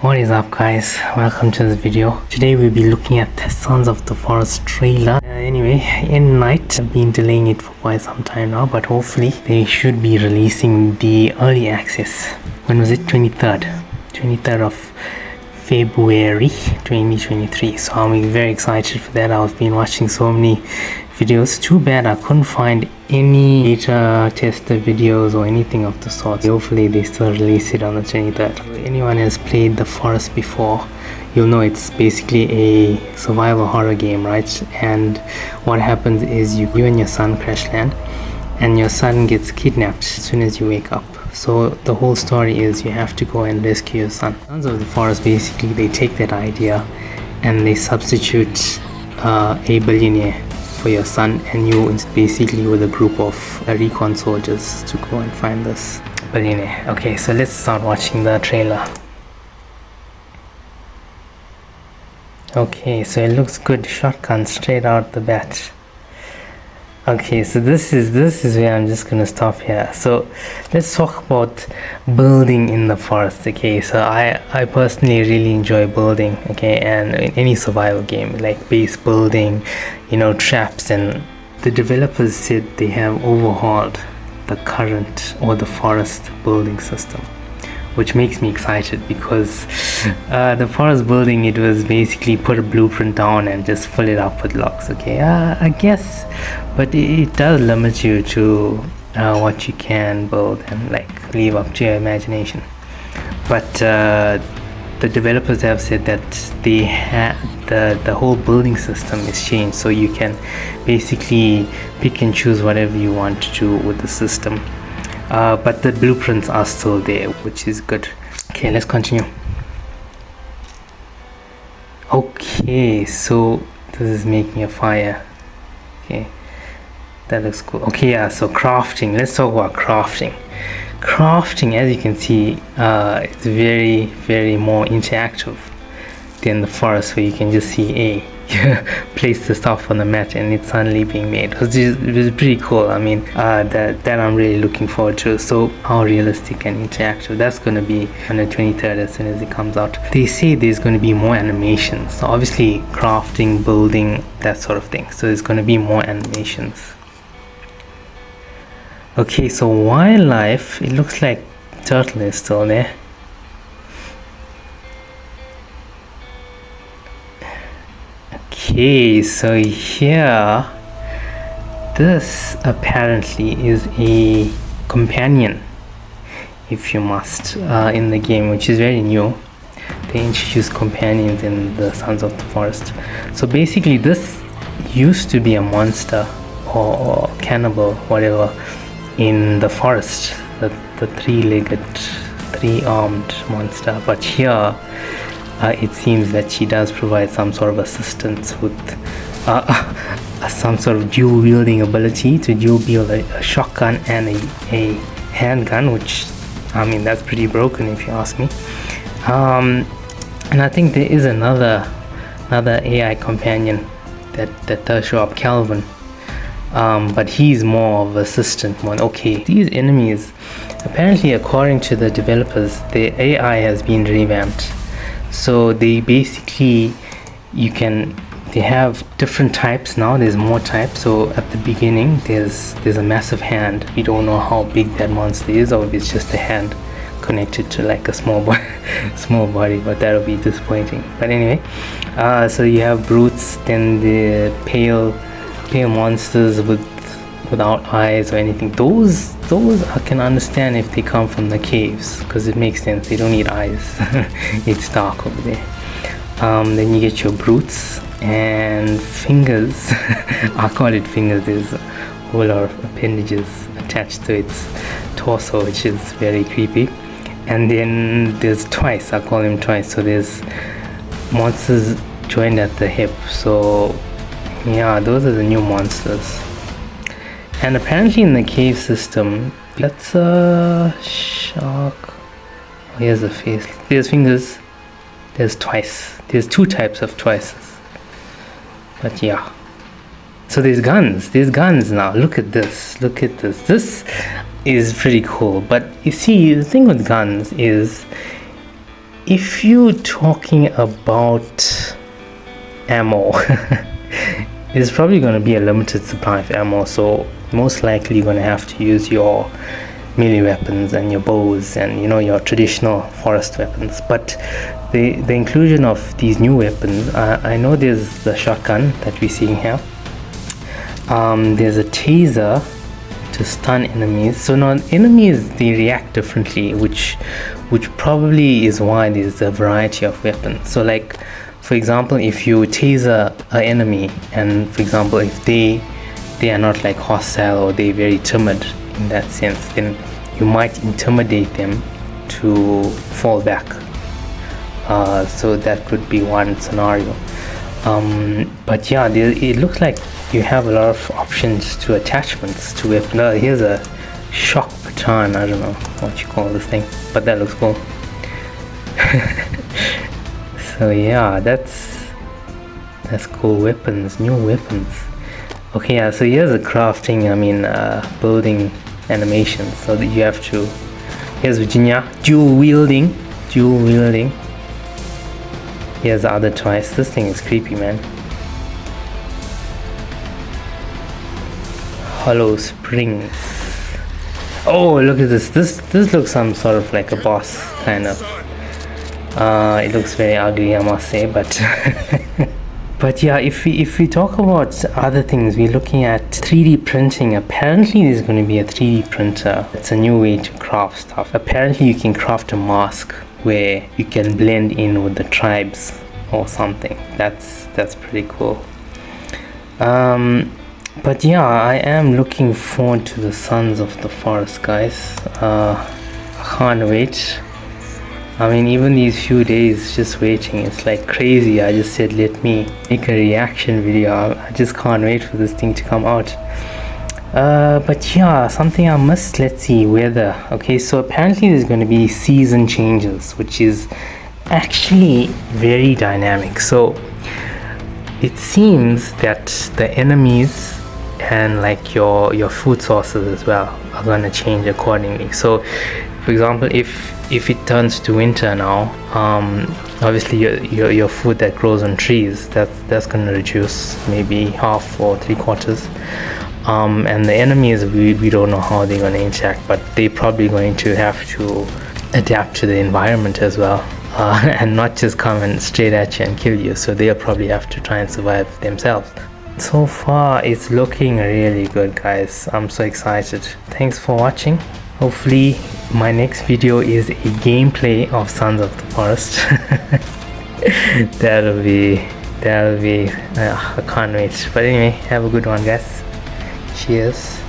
What is up, guys? Welcome to this video. Today we'll be looking at the Sons of the Forest trailer. Anyway, in night, I've been delaying it for quite some time now, but hopefully they should be releasing the early access. When was it? 23rd of February 2023. So I'm very excited for that. I've been watching so many videos. Too bad I couldn't find any beta tester videos or anything of the sort. Hopefully they still release it on the 23rd. If anyone has played The Forest before, you'll know it's basically a survival horror game, right? And what happens is you and your son crash land, and your son gets kidnapped as soon as you wake up. So the whole story is you have to go and rescue your son. Sons of the Forest, basically they take that idea and they substitute a billionaire for your son, and you basically with a group of recon soldiers to go and find this billionaire. Okay, so let's start watching the trailer. Okay, so it looks good. Shotgun straight out the bat. Okay, so this is where I'm just gonna stop here. So let's talk about building in the forest. Okay, so I personally really enjoy building, okay, and in any survival game like base building, traps. And the developers said they have overhauled the current or the forest building system, which makes me excited because the forest building, it was basically put a blueprint down and just fill it up with blocks. Okay, I guess, but it does limit you to what you can build and leave up to your imagination. But the developers have said that they the whole building system is changed, so you can basically pick and choose whatever you want to do with the system. But the blueprints are still there, which is good. Okay, let's continue. Okay, so this is making a fire. Okay, that looks cool. Okay, yeah, so crafting. Let's talk about crafting. Crafting, as you can see, it's very, very more interactive than the forest, where you can just see place the stuff on the mat and it's suddenly being made. It was pretty cool. I mean, that I'm really looking forward to. So how realistic and interactive, that's going to be on the 23rd as soon as it comes out. They say there's going to be more animations, so obviously crafting, building, that sort of thing. So there's going to be more animations. Okay, so wildlife, it looks like turtle is still there. Okay, so here, this apparently is a companion, if you must, in the game, which is very new. They introduced companions in the Sons of the Forest. So basically this used to be a monster or cannibal, whatever, in the forest, the three-legged, three-armed monster. But here it seems that she does provide some sort of assistance with some sort of dual wielding ability to dual wield a shotgun and a handgun, which, I mean, that's pretty broken if you ask me. And I think there is another AI companion that does show up, Calvin, but he's more of an assistant one. Okay, these enemies, apparently according to the developers, the AI has been revamped. So they basically, they have different types now. There's more types. So at the beginning, there's a massive hand. We don't know how big that monster is, or if it's just a hand connected to a small body, but that'll be disappointing. But anyway, so you have brutes, then the pale monsters without eyes or anything. Those I can understand if they come from the caves, because it makes sense. They don't need eyes. It's dark over there. Then you get your brutes and fingers. I call it fingers. There's a whole lot of appendages attached to its torso, which is very creepy. And then there's twice. I call them twice. So there's monsters joined at the hip. So yeah, those are the new monsters. And apparently in the cave system, that's a shark. Oh, here's the face. There's fingers. There's twice. There's two types of twices. But yeah. So there's guns. There's guns now. Look at this. Look at this. This is pretty cool. But you see, the thing with guns is if you're talking about ammo, there's probably going to be a limited supply of ammo, so most likely you're going to have to use your melee weapons and your bows and your traditional forest weapons. But the inclusion of these new weapons, I know there's the shotgun that we're seeing here. There's a taser to stun enemies. So now enemies, they react differently, which probably is why there's a variety of weapons. So like, for example, if you taser an enemy, and for example if they are not like hostile or they're very timid in that sense, then you might intimidate them to fall back. So that could be one scenario. But yeah, it looks like you have a lot of options to attachments to weapon. Here's a shock baton. I don't know what you call this thing, but that looks cool. So yeah, that's cool. Weapons, new weapons. Okay, yeah, so here's the crafting, building animation. So that you have to, here's Virginia, dual wielding. Here's the other twice. This thing is creepy, man. Hollow Springs. Oh, look at this. This looks some sort of like a boss, kind of. It looks very ugly, I must say, but but yeah, if we talk about other things, we're looking at 3D printing. Apparently there's going to be a 3D printer. It's a new way to craft stuff. Apparently you can craft a mask where you can blend in with the tribes or something. That's pretty cool. But yeah, I am looking forward to the Sons of the Forest, guys. I can't wait. Even these few days just waiting, it's like crazy. I just said let me make a reaction video. I just can't wait for this thing to come out. But yeah, something I missed. Let's see, weather. Okay, so apparently there's going to be season changes, which is actually very dynamic. So it seems that the enemies and like your food sources as well are going to change accordingly. So for example, if it turns to winter now, obviously your food that grows on trees, that's going to reduce maybe half or 3/4. And the enemies, we don't know how they're going to interact, but they're probably going to have to adapt to the environment as well, and not just come and straight at you and kill you. So they'll probably have to try and survive themselves. So far it's looking really good, guys. I'm so excited. Thanks for watching. Hopefully my next video is a gameplay of Sons of the Forest. that'll be I can't wait. But anyway, have a good one, guys. Cheers.